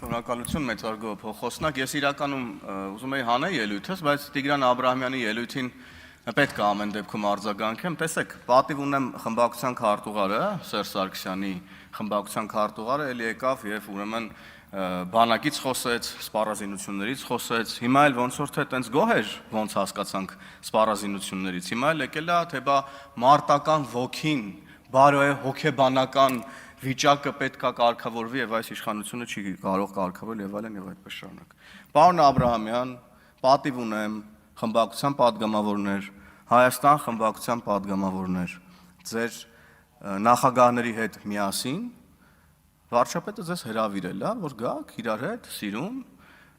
Շնորհակալություն մեծարգո փոխոսնակ, ես իրականում ուզում եի հանել ելույթս, բայց Տիգրան Աբրահամյանի ելույթին պետք է ամեն դեպքում արձագանքեմ, տեսեք, պատիվ ունեմ խմբակցության քարտուղարը, Սերժ Սարգսյանի խմբակցության քարտուղարը էլի եկավ եւ ուրեմն բանակից խոսեց, սպառազինություններից խոսեց, հիմա էլ ոնց որ թե տենց գոհ էր, ոնց հասկացանք սպառազինություններից, հիմա էլ եկել է թե բա մարտական ոգին, բարոյ հոգեբանական վիճակը պետք է կարգավորվի եւ այս իշխանությունը չի կարող կարգավորել եւ այլն եւ այդպես շարունակ։ Պարոն Աբրահամյան, պատիվ ունեմ խմբակցության падգամավորներ, Հայաստան խմբակցության падգամավորներ, ձեր նախագահների հետ միասին վարչապետը ձեզ հրավիրել է, որ գաք իրար հետ սիրուն,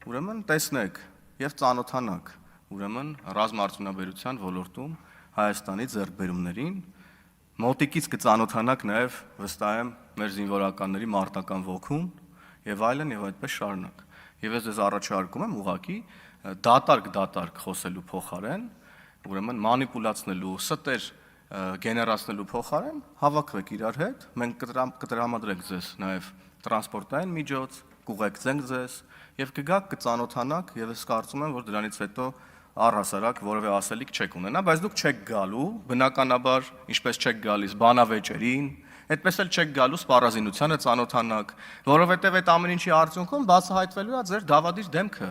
ուրեմն տեսնեք եւ ծանոթանաք, ուրեմն ռազմարտունաբերության ոլորտում Հայաստանի ձեռքբերումներին, մոտիկից կծանոթանաք նաեւ վստահ եմ մեր զինվորականների մարտական ոգուն եւ այլն եւ այդպես շարունակ։ Եվ ես ձեզ առաջարկում եմ ուղղակի դատարկ խոսելու փոխարեն, ուրեմն մանիպուլացնելու, ստեր գեներացնելու փոխարեն հավաքվեք իրար հետ, մենք կտրամադրենք ձեզ նաեւ տրանսպորտային միջոց, կուղեկցենք ձեզ եւ կգաք կծանոթանաք եւ ես կարծում եմ որ դրանից հետո առհասարակ որևէ ասելիք չեք ունենա, բայց դուք չեք գալու, բնականաբար, ինչպես չեք գալիս բանավեճերին, այդպես էլ չեք գալու սպառազինությանը ծանոթանաք, որովհետև այդ ամեն ինչի արդյունքում բացահայտվելու է ձեր դավադիր դեմքը։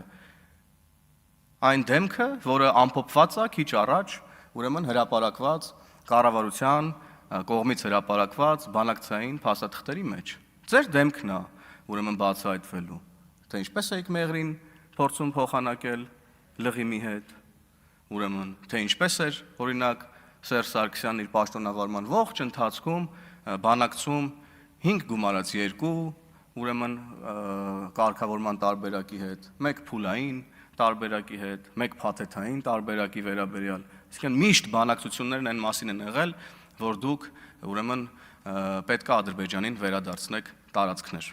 Այն դեմքը, որը ամփոփված է քիչ առաջ, ուրեմն հրապարակված կառավարության կողմից հրապարակված բանակցային փաստաթղթերի մեջ։ Ձեր դեմքն է, ուրեմն բացահայտվելու։ Թե ինչպես եք մեղրին փորձում փոխանակել լղիմի հետ, ուրեմն, թե ինչպես էր, օրինակ, Սերժ Սարգսյանն իր պաշտոնավարման ողջ ընթացքում բանակցում 5 գումարած 2, ուրեմն կարգավորման տարբերակի հետ, 1 փուլային տարբերակի հետ, 1 փաթեթային տարբերակի վերաբերյալ, այսինքն միշտ բանակցություններն այն մասին են եղել, որ դուք ուրեմն պետք է Ադրբեջանին վերադարձնեք տարածքներ։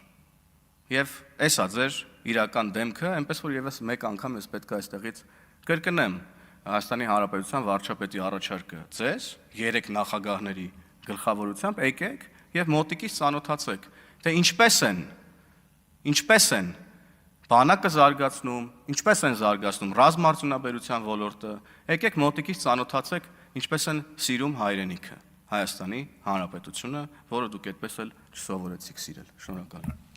Եվ էսա ձեր իրական դեմքը, այնպես որ եւս մեկ անգամ ես պետք է այստեղից կրկնեմ Հայաստանի Հանրապետության վարչապետի առաջարկը ձեզ 3 նախագահների գլխավորությամբ եկեք եւ մոտիկից ծանոթացեք, թե ինչպես են բանակը զարգացնում, ինչպես են զարգացնում ռազմարտունաբերության ոլորտը, եկեք մոտիկից ծանոթացեք, ինչպես են սիրում հայրենիքը, Հայաստանի Հանրապետությունը, որը դուք այդպես էլ չսովորեցիք սիրել։ Շնորհակալ եմ։